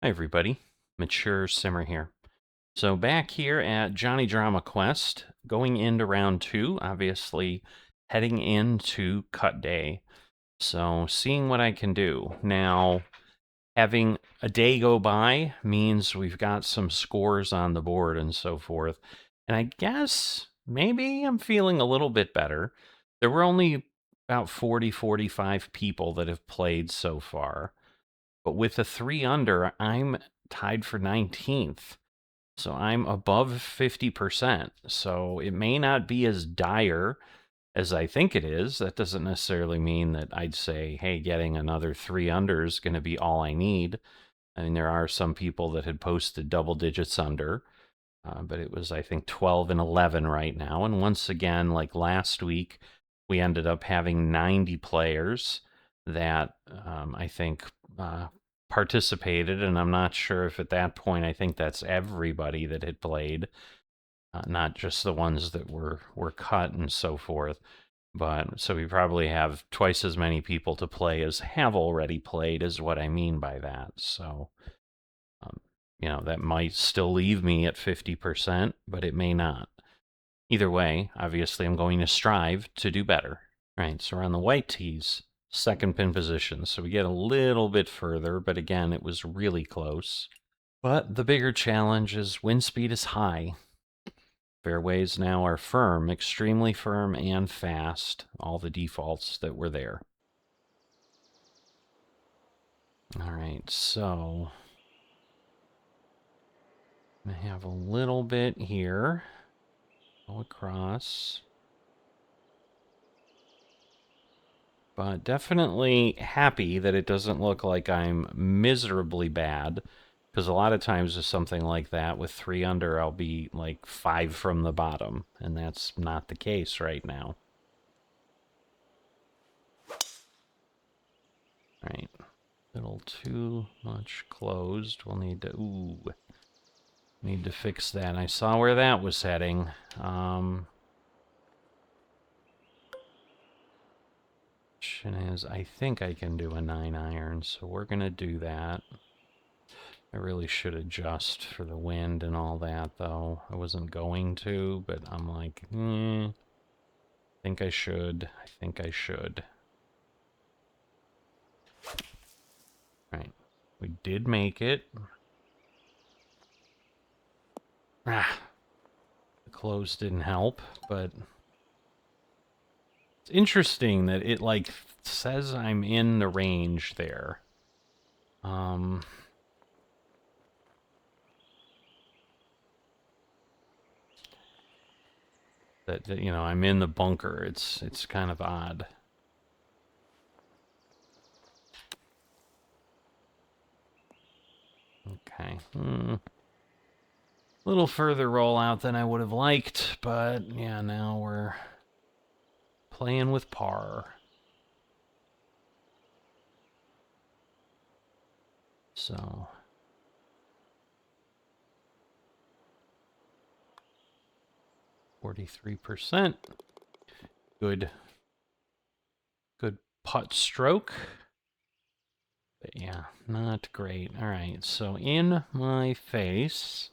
Hi everybody, Mature Simmer here. So back here at Johnny Drama Quest, going into round 2, obviously heading into cut day. So seeing what I can do. Now, having a day go by means we've got some scores on the board and so forth. And I guess maybe I'm feeling a little bit better. There were only about 45 people that have played so far. But with a 3 under, I'm tied for 19th. So I'm above 50%. So it may not be as dire as I think it is. That doesn't necessarily mean that I'd say, hey, getting another 3 under is going to be all I need. I mean, there are some people that had posted double digits under, but it was, I think, 12 and 11 right now. And once again, like last week, we ended up having 90 players that I think participated. And I'm not sure if at that point, I think that's everybody that had played, not just the ones that were cut and so forth. But so we probably have twice as many people to play as have already played, is what I mean by that. So that might still leave me at 50%, but it may not. Either way, obviously, I'm going to strive to do better. All right, so we're on the white tees, second pin position. So we get a little bit further, but again, it was really close. But the bigger challenge is wind speed is high. Fairways now are firm, extremely firm and fast. All the defaults that were there. All right, so I have a little bit here. Go across. But definitely happy that it doesn't look like I'm miserably bad. Because a lot of times with something like that, with 3 under, I'll be like 5 from the bottom. And that's not the case right now. Right. Little too much closed. We'll need to... Need to fix that. I saw where that was heading. Is I think I can do a 9-iron, so we're going to do that. I really should adjust for the wind and all that, though. I wasn't going to, but I'm like, I think I should. I think I should. Right. We did make it. The close didn't help, but it's interesting that it, like, says I'm in the range there. That I'm in the bunker. It's kind of odd. Okay. A little further rollout than I would have liked, but yeah, now we're playing with par. So 43%. Good putt stroke. But yeah, not great. All right, so in my face.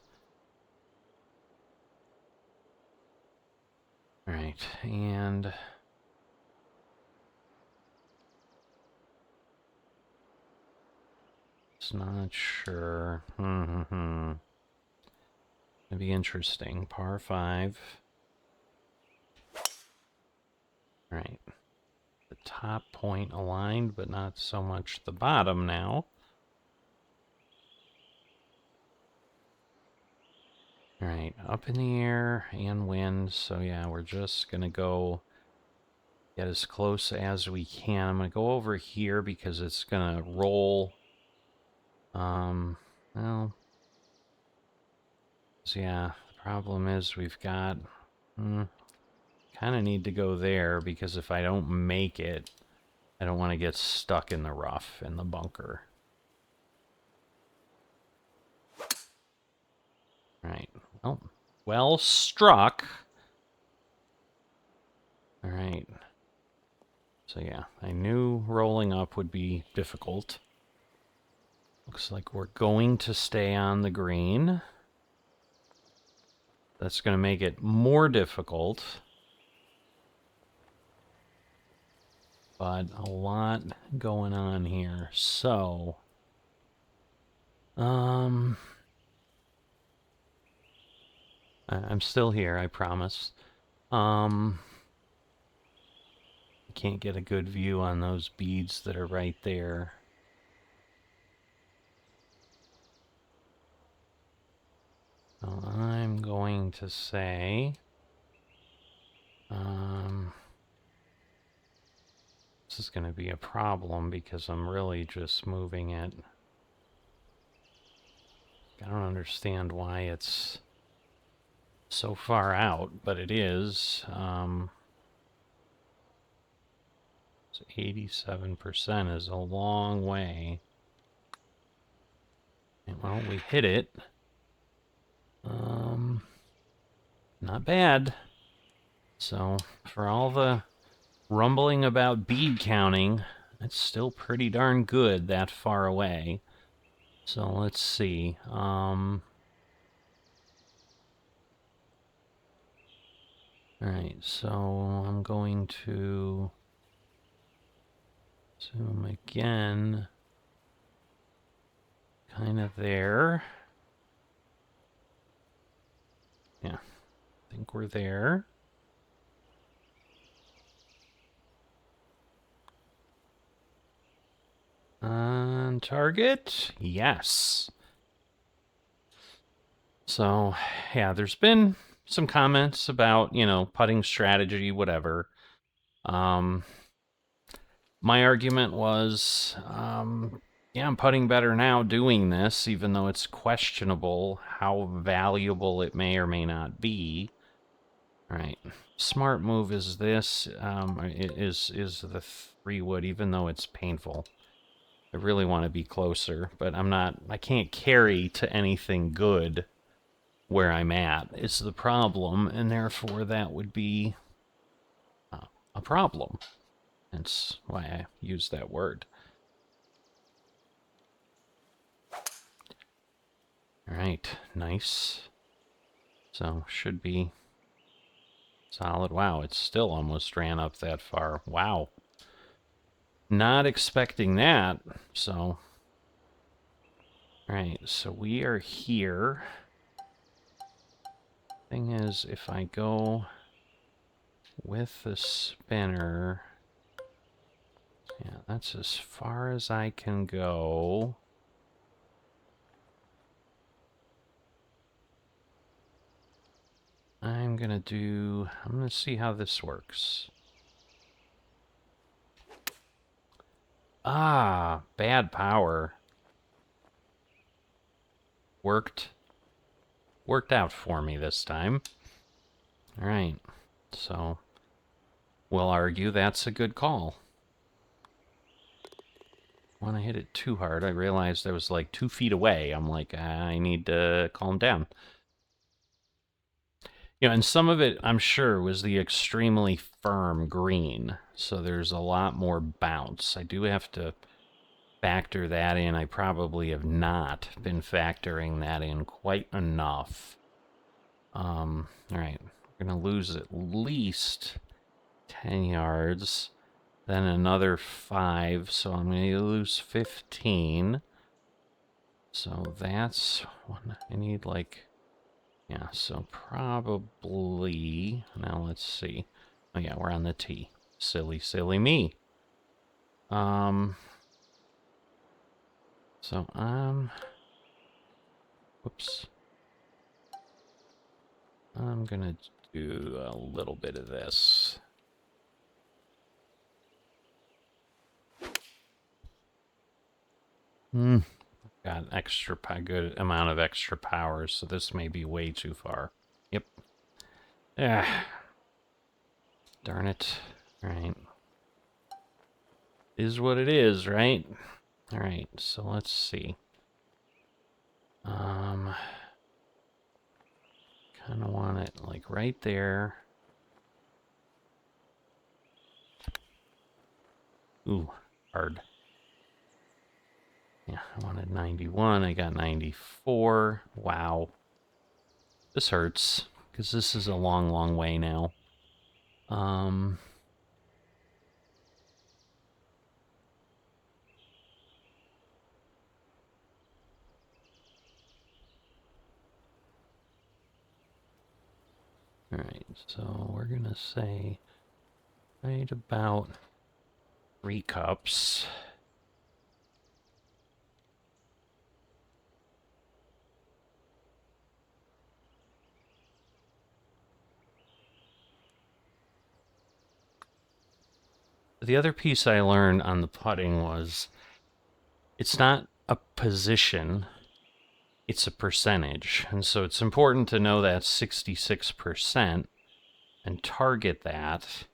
All right, and it's not sure. It'd be interesting. Par 5. All right. The top point aligned, but not so much the bottom now. All right, up in the air and wind. So yeah, we're just going to go get as close as we can. I'm going to go over here because it's going to roll. Well, so yeah, the problem is we've got, kind of need to go there because if I don't make it, I don't want to get stuck in the rough in the bunker. All right, well struck. All right. So yeah, I knew rolling up would be difficult. Looks like we're going to stay on the green. That's going to make it more difficult. But a lot going on here. So, I'm still here, I promise. I can't get a good view on those beads that are right there. So I'm going to say, this is going to be a problem because I'm really just moving it. I don't understand why it's so far out, but it is. So 87% is a long way. And, well, we hit it. Not bad. So, for all the rumbling about bead counting, it's still pretty darn good that far away. So, let's see. Alright, so I'm going to zoom again. Kind of there. Yeah, I think we're there. On target? Yes. So, yeah, there's been some comments about, you know, putting strategy, whatever. My argument was, yeah, I'm putting better now doing this, even though it's questionable how valuable it may or may not be. All right, smart move is this, is the 3-wood, even though it's painful. I really want to be closer, but I can't carry to anything good where I'm at is the problem, and therefore that would be a problem. That's why I use that word. All right, nice. So, should be solid. Wow, it still almost ran up that far. Wow. Not expecting that, so... Alright, so we are here. Thing is, if I go with the spinner... Yeah, that's as far as I can go. I'm gonna see how this works. Ah, bad power. Worked out for me this time. Alright, so we'll argue that's a good call. When I hit it too hard, I realized I was like 2 feet away. I'm like, I need to calm down. You know, and some of it, I'm sure, was the extremely firm green. So there's a lot more bounce. I do have to factor that in. I probably have not been factoring that in quite enough. All right, we're going to lose at least 10 yards. Then another 5, so I'm going to lose 15. So that's one. I need like, yeah, so probably, now let's see. Oh yeah, we're on the T. Silly, silly me. So whoops. I'm gonna do a little bit of this. Got a good amount of extra power, so this may be way too far. Yep. Ah. Darn it. Alright. Is what it is, right? Alright, so let's see. Kind of want it like right there. Ooh, hard. Yeah, I wanted 91. I got 94. Wow. This hurts, because this is a long, long way now. Alright, so we're going to say right about 3 cups. The other piece I learned on the putting was it's not a position, it's a percentage. And so it's important to know that 66% and target that.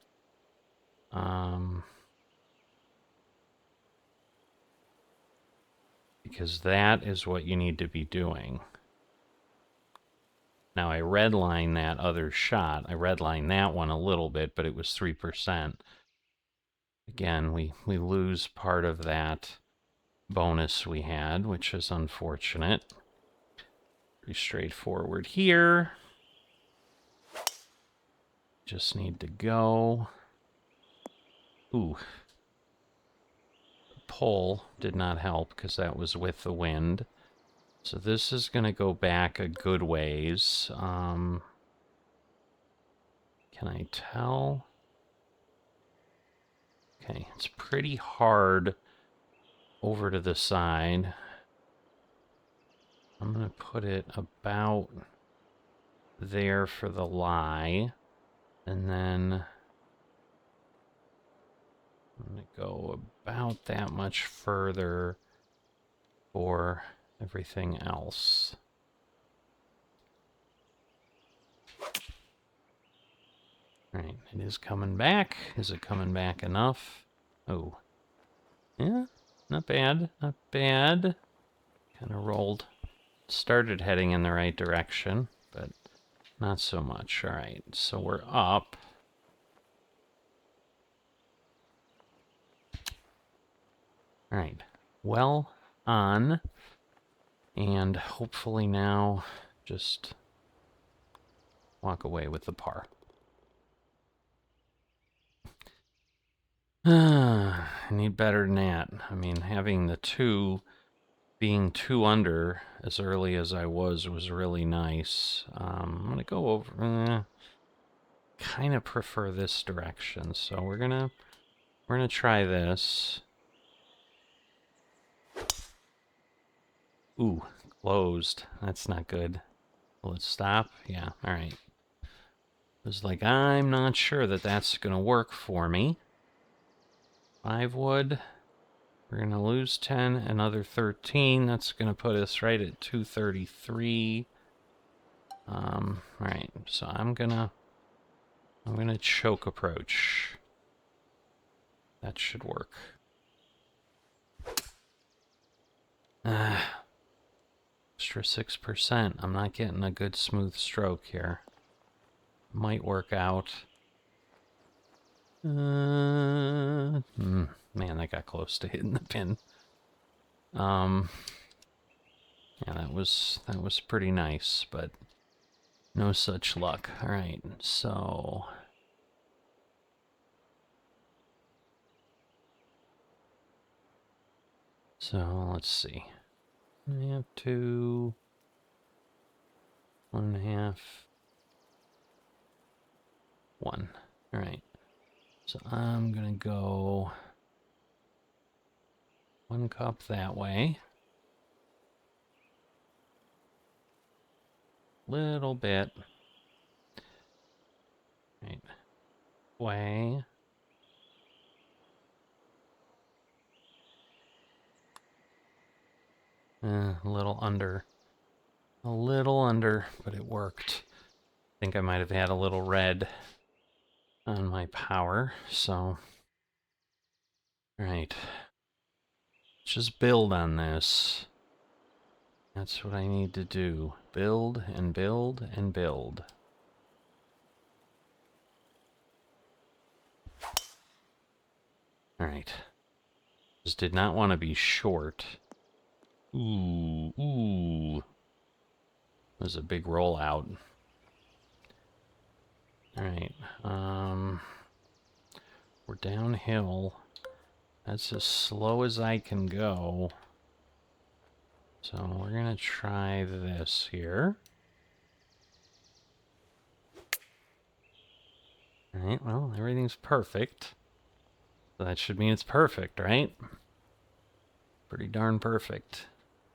Because that is what you need to be doing. Now I redline that other shot. I redline that one a little bit, but it was 3%. Again, we lose part of that bonus we had, which is unfortunate. Pretty straightforward here. Just need to go. Ooh. The pole did not help because that was with the wind. So this is going to go back a good ways. Can I tell? Okay, it's pretty hard over to the side. I'm going to put it about there for the lie. And then I'm going to go about that much further for everything else. Right, it is coming back. Is it coming back enough? Oh. Yeah, not bad, not bad. Kind of rolled. Started heading in the right direction, but not so much. All right, so we're up. All right, well on. And hopefully now just walk away with the par. I need better than that. I mean, having the 2, being 2 under as early as I was really nice. I'm going to go over... kind of prefer this direction, so we're gonna try this. Ooh, closed. That's not good. Will it stop? Yeah, all right. It was like, I'm not sure that that's gonna work for me. 5 wood. We're gonna lose 10, another 13. That's gonna put us right at 233. All right, so I'm gonna choke approach. That should work. Extra 6%. I'm not getting a good smooth stroke here. Might work out. Man, that got close to hitting the pin. Yeah, that was pretty nice, but no such luck. All right, so let's see. I have 2, 1.5, 1. All right, so I'm gonna go 1 cup that way. Little bit. Right. Way. A little under. A little under, but it worked. I think I might have had a little red on my power, so... Alright. Just build on this. That's what I need to do. Build and build and build. Alright. Just did not want to be short. Ooh. There's a big rollout. Alright, we're downhill. That's as slow as I can go. So we're gonna try this here. Alright, well, everything's perfect. So that should mean it's perfect, right? Pretty darn perfect.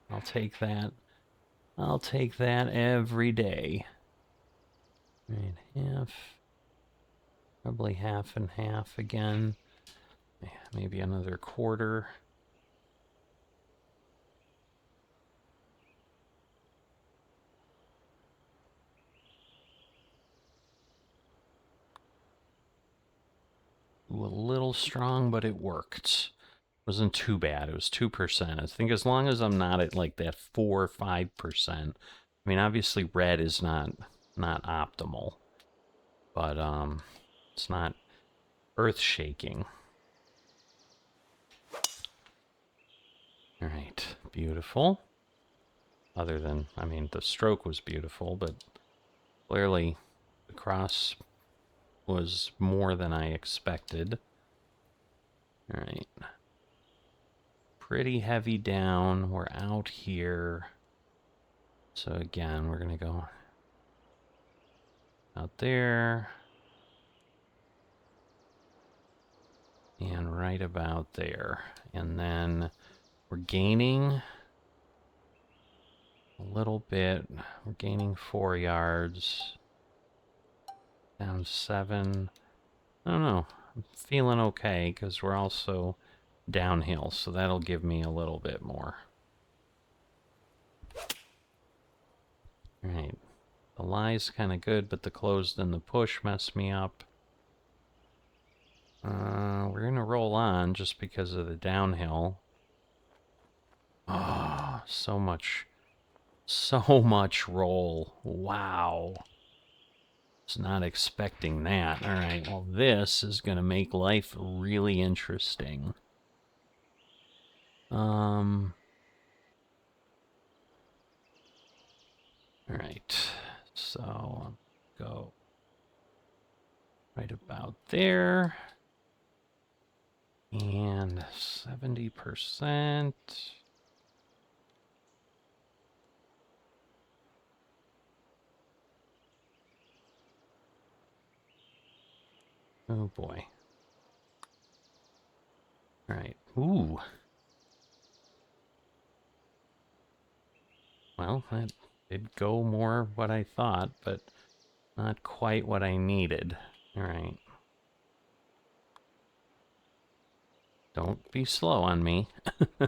I'll take that. I'll take that every day. Right, half. Probably half and half again. Maybe another quarter. Ooh, a little strong, but it worked. Wasn't too bad. It was 2%. I think as long as I'm not at like that 4 or 5%. I mean, obviously red is not optimal, but it's not earth-shaking. All right, beautiful. Other than, I mean, the stroke was beautiful, but clearly the cross was more than I expected. All right. Pretty heavy down. We're out here. So again, we're going to go out there. And right about there. And then we're gaining a little bit. We're gaining 4 yards. Down 7. I don't know. I'm feeling okay because we're also downhill. So that'll give me a little bit more. All right. The lie's kind of good, but the closed and the push mess me up. We're going to roll on just because of the downhill. Oh, so much roll. Wow. Was not expecting that. All right, well, this is going to make life really interesting. All right, so I'll go right about there. And 70%. Oh boy. All right. Ooh. Well, that did go more what I thought, but not quite what I needed. All right. Don't be slow on me. All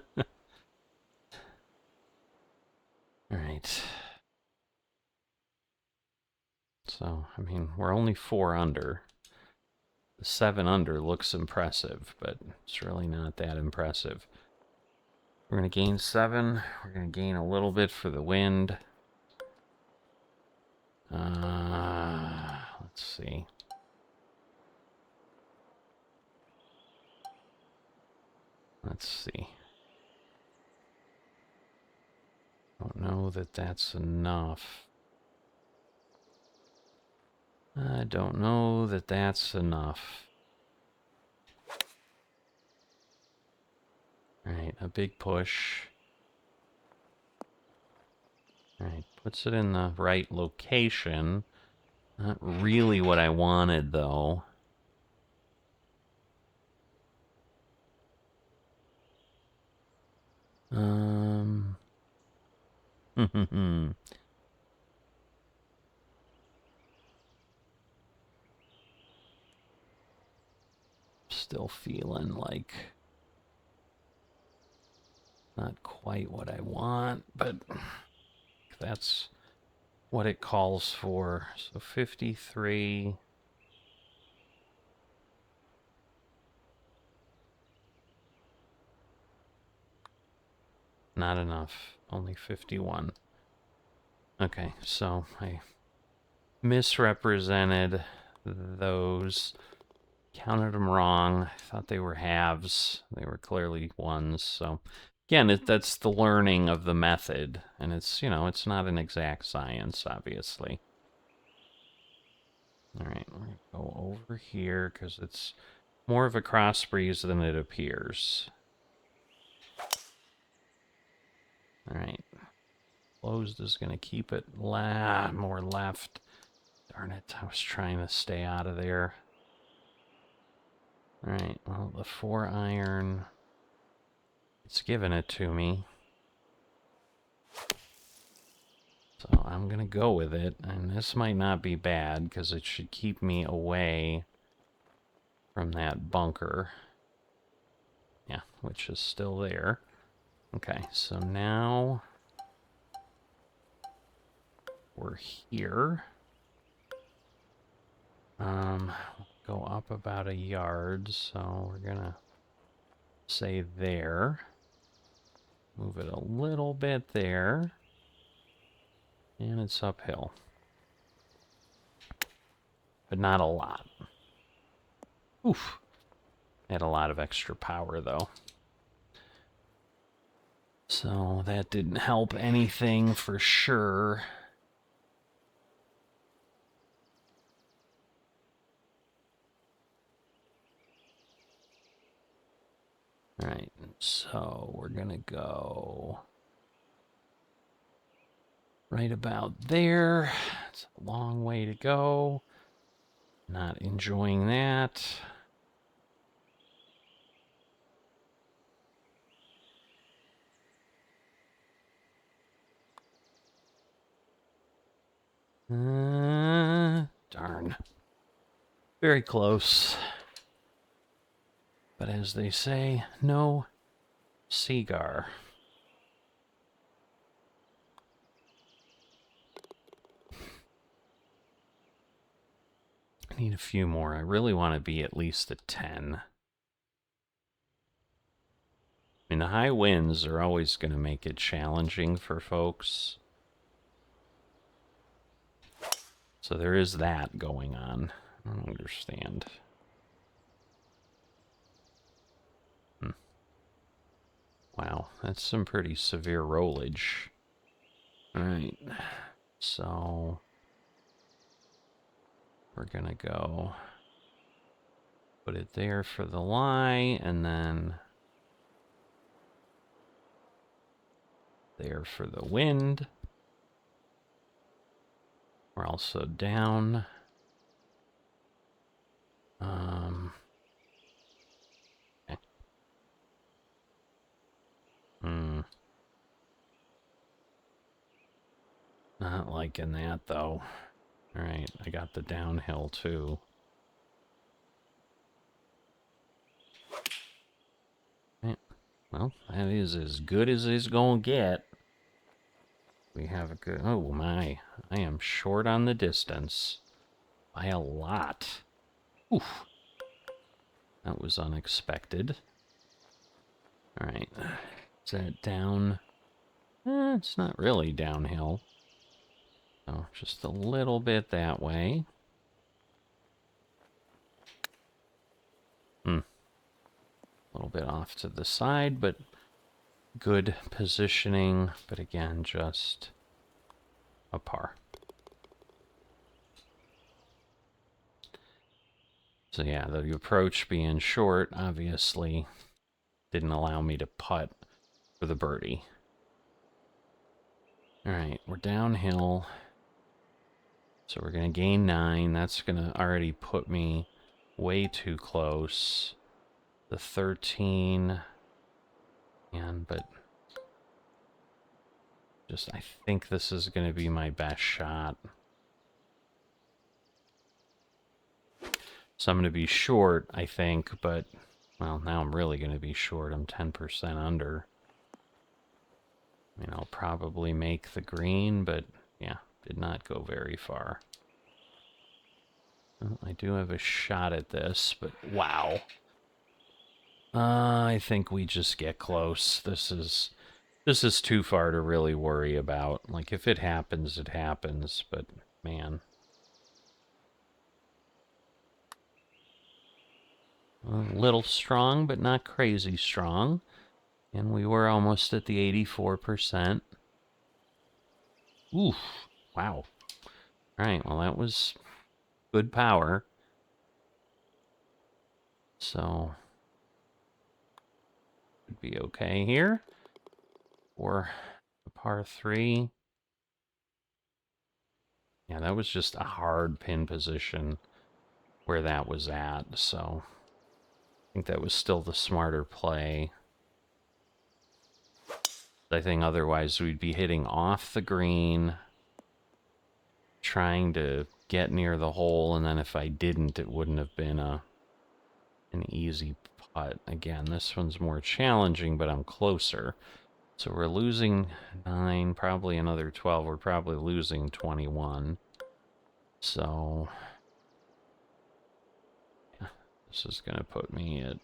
right. So, I mean, we're only 4 under. The 7 under looks impressive, but it's really not that impressive. We're going to gain 7. We're going to gain a little bit for the wind. Let's see. Let's see. Don't know that that's enough. I don't know that that's enough. Alright, a big push. Alright, puts it in the right location. Not really what I wanted, though. Still feeling like not quite what I want, but that's what it calls for. So 53. Not enough. Only 51. Okay, so I misrepresented those. Counted them wrong. I thought they were halves. They were clearly ones, so again, that's the learning of the method, and it's, it's not an exact science, obviously. All right, we're going to go over here because it's more of a cross breeze than it appears. All right. Closed is going to keep it more left. Darn it, I was trying to stay out of there. All right, well, the 4-iron, it's giving it to me. So I'm going to go with it, and this might not be bad because it should keep me away from that bunker. Yeah, which is still there. Okay, so now we're here. Go up about a yard, so we're gonna say there. Move it a little bit there. And it's uphill. But not a lot. Oof. Had a lot of extra power, though. So that didn't help anything for sure. Alright, so we're gonna go right about there. It's a long way to go. Not enjoying that. Darn. Very close. But as they say, no cigar. I need a few more. I really want to be at least a 10. I mean, the high winds are always going to make it challenging for folks. So there is that going on. I don't understand. Wow, that's some pretty severe rollage. Alright, so we're gonna go put it there for the lie, and then there for the wind. We're also down. Okay. Not liking that, though. Alright, I got the downhill, too. Okay. Well, that is as good as it's gonna get. We have a good... Oh, my. I am short on the distance. By a lot. Oof. That was unexpected. Alright. Is that down? It's not really downhill. So, just a little bit that way. A little bit off to the side, but good positioning. But again, just a par. So yeah, the approach being short, obviously, didn't allow me to putt for the birdie. Alright, we're downhill. So we're going to gain 9. That's going to already put me way too close. The 13. But just, I think this is going to be my best shot. So I'm going to be short, I think, but, well, now I'm really going to be short. I'm 10% under. I mean, I'll probably make the green, but, yeah, did not go very far. Well, I do have a shot at this, but wow. I think we just get close. This is too far to really worry about. Like, if it happens, it happens, but, man. A little strong, but not crazy strong. And we were almost at the 84%. Oof. Wow. All right, well, that was good power. So, would be okay here. For a par 3. Yeah, that was just a hard pin position where that was at, so I think that was still the smarter play. I think otherwise we'd be hitting off the green, trying to get near the hole, and then if I didn't, it wouldn't have been an easy putt. Again, this one's more challenging, but I'm closer. So we're losing 9, probably another 12. We're probably losing 21. So yeah, this is going to put me at...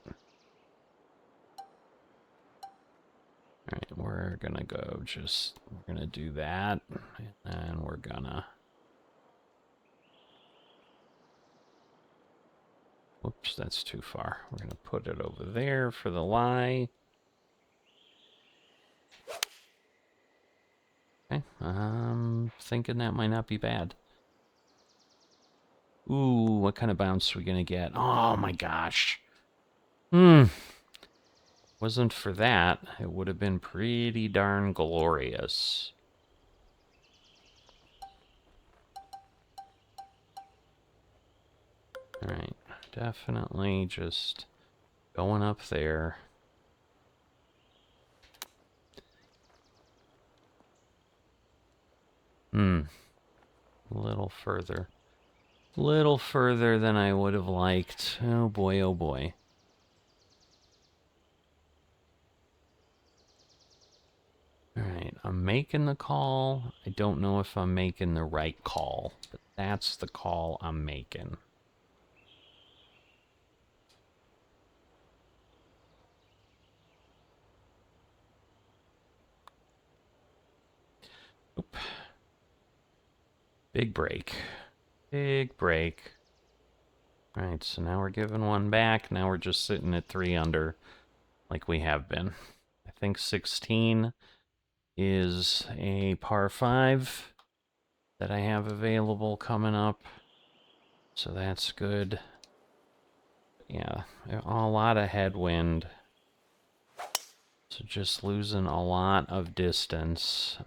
All right, we're going to go we're going to do that, and we're going to... Whoops, that's too far. We're going to put it over there for the lie. Okay, I'm thinking that might not be bad. Ooh, what kind of bounce are we going to get? Oh my gosh. Wasn't for that, it would have been pretty darn glorious. Alright, definitely just going up there. A little further. Little further than I would have liked. Oh boy, oh boy. Alright, I'm making the call. I don't know if I'm making the right call, but that's the call I'm making. Oop. Big break. Big break. Alright, so now we're giving one back. Now we're just sitting at 3 under like we have been. I think 16 is a par 5 that I have available coming up. So that's good. Yeah, a lot of headwind. So just losing a lot of distance.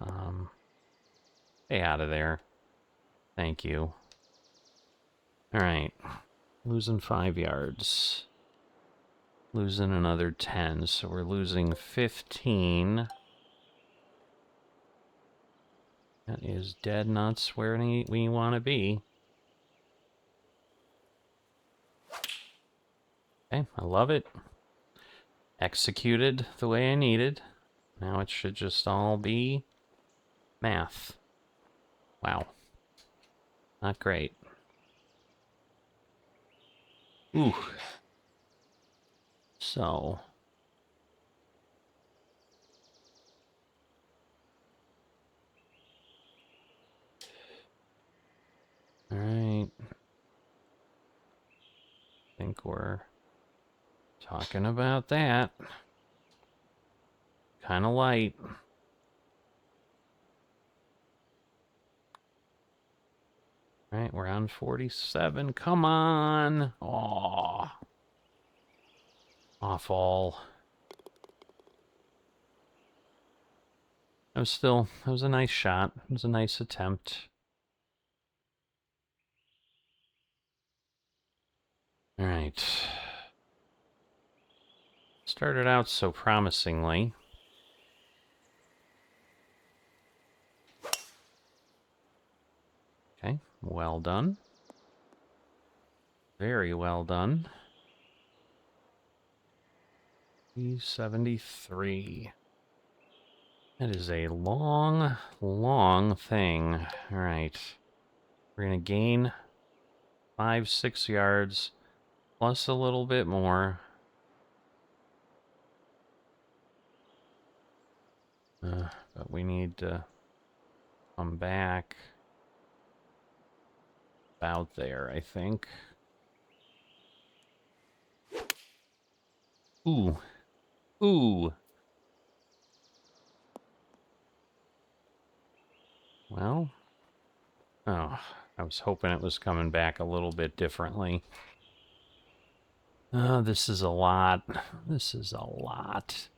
Stay out of there. Thank you. Alright. Losing 5 yards. Losing another 10, so we're losing 15. That is dead nuts where we want to be. Okay, I love it. Executed the way I needed. Now it should just all be math. Wow. Not great. Ooh. So. Alright. I think we're talking about that. Kind of light. Alright, we're on 47. Come on. Aw. Awful. That was a nice shot. It was a nice attempt. Alright. Started out so promisingly. Okay, well done. Very well done. 73. That is a long, long thing. Alright. We're going to gain 5-6 yards, plus a little bit more. But we need to come back about there, I think. Ooh. Ooh. Well, oh, I was hoping it was coming back a little bit differently. Oh, this is a lot. This is a lot.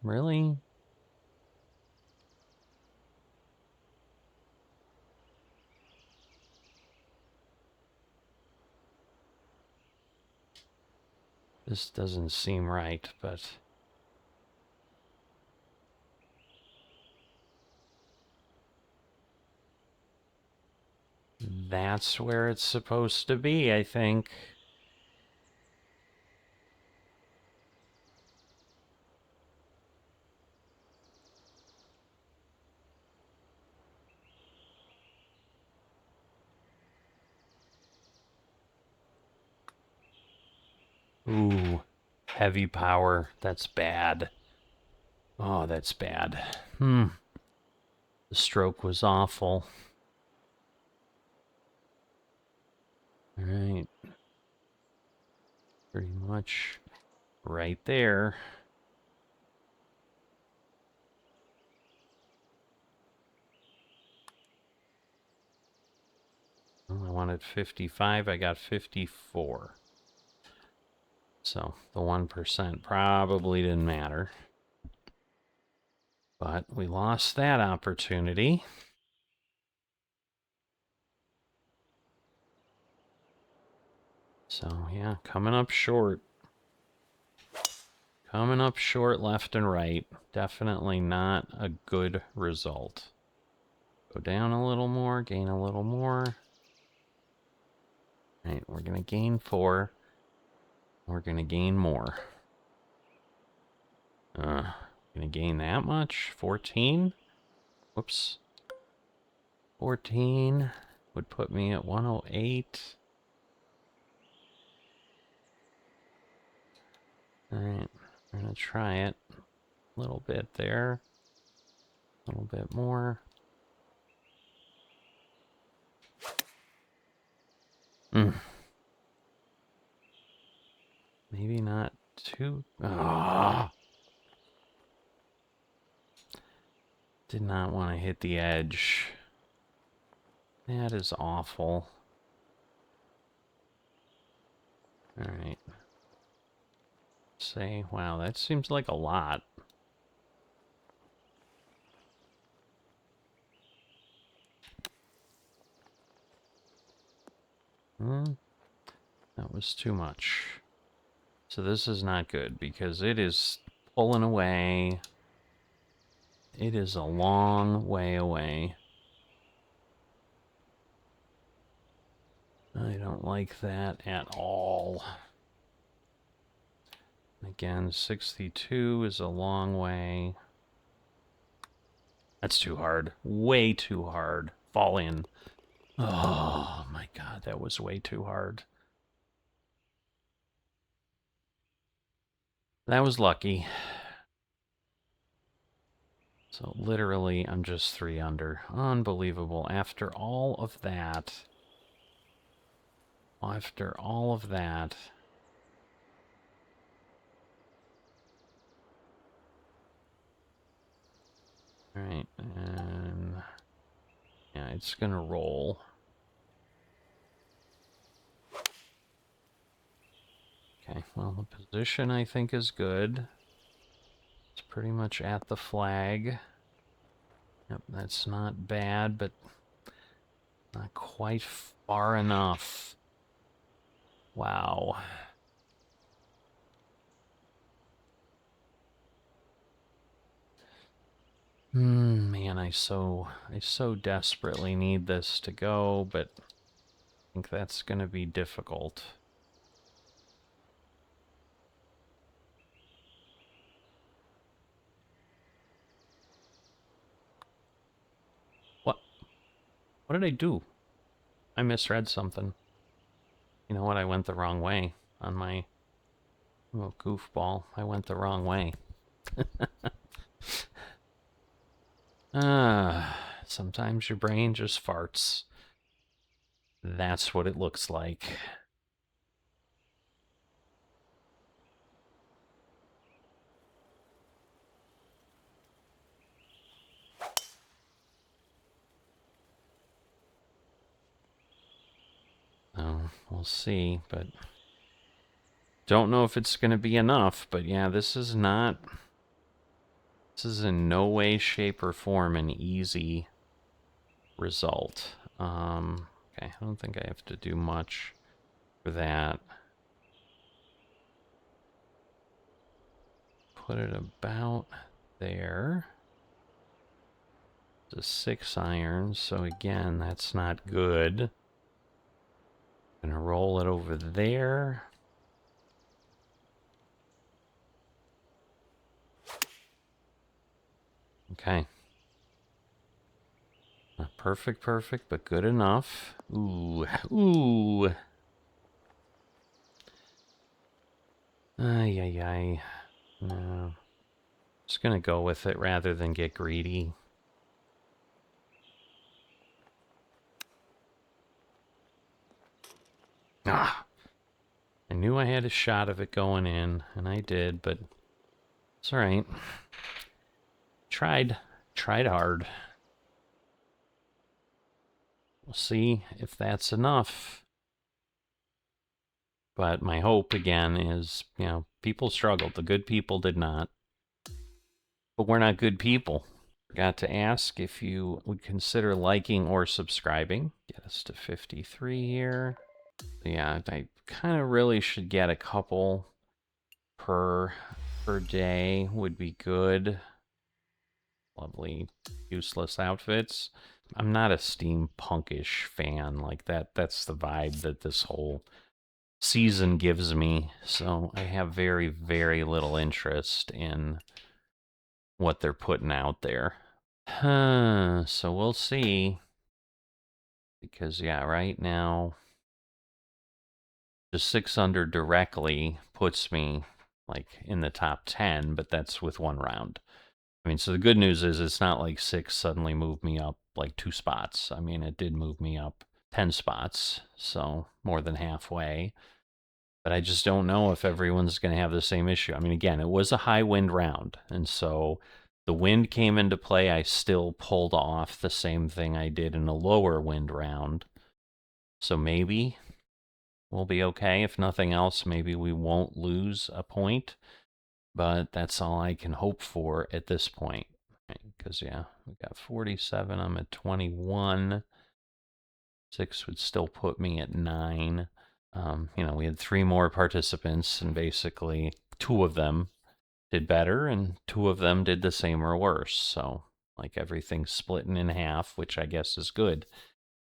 Really? This doesn't seem right, but... That's where it's supposed to be, I think. Ooh, heavy power. That's bad. Oh, that's bad. The stroke was awful. All right. Pretty much right there. Well, I wanted 55. I got 54. So the 1% probably didn't matter. But we lost that opportunity. So yeah, coming up short. Coming up short left and right. Definitely not a good result. Go down a little more, gain a little more. All right, we're going to gain 4. We're going to gain more. Going to gain that much? 14? Whoops. 14 would put me at 108. All right, we're going to try it. A little bit there. A little bit more. Maybe not too... Oh. Did not want to hit the edge. That is awful. All right. Say, wow, that seems like a lot. That was too much. So this is not good because it is pulling away. It is a long way away. I don't like that at all. Again, 62 is a long way. That's too hard. Way too hard. Fall in. Oh my god, that was way too hard. That was lucky. So literally, I'm just 3 under. Unbelievable. After all of that... After all of that... Alright, and... Yeah, it's gonna roll. Okay, well, the position I think is good. It's pretty much at the flag. Yep, that's not bad, but not quite far enough. Wow. Man, I so desperately need this to go, but I think that's gonna be difficult. What? What did I do? I misread something. You know what? I went the wrong way on my little goofball. I went the wrong way. Sometimes your brain just farts. That's what it looks like. we'll see, but don't know if it's going to be enough. But yeah, this is not... This is in no way, shape, or form an easy result. Okay, I don't think I have to do much for that. Put it about there. It's a 6 iron, so again, that's not good. Gonna roll it over there. Okay. Not perfect, but good enough. Ooh, ooh. Ay, ay, ay. No. Just gonna go with it rather than get greedy. Ah! I knew I had a shot of it going in, and I did, but it's alright. Tried hard. We'll see if that's enough. But my hope, again, is, you know, people struggled. The good people did not. But we're not good people. Forgot to ask if you would consider liking or subscribing. Get us to 53 here. Yeah, I kind of really should get a couple per day would be good. Lovely, useless outfits. I'm not a steampunkish fan like that. That's the vibe that this whole season gives me. So I have very, very little interest in what they're putting out there. So we'll see. Because, yeah, right now, just 6 under directly puts me, like, in the top 10, but that's with 1 round. I mean, so the good news is it's not like 6 suddenly moved me up, like, 2 spots. I mean, it did move me up 10 spots, so more than halfway. But I just don't know if everyone's going to have the same issue. I mean, again, it was a high wind round, and so the wind came into play. I still pulled off the same thing I did in a lower wind round. So maybe we'll be okay. If nothing else, maybe we won't lose a point. But that's all I can hope for at this point. Because, yeah, we got 47. I'm at 21. 6 would still put me at 9. You know, we had 3 more participants, and basically 2 of them did better, and 2 of them did the same or worse. So, like, everything's splitting in half, which I guess is good.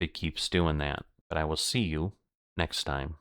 It keeps doing that. But I will see you next time.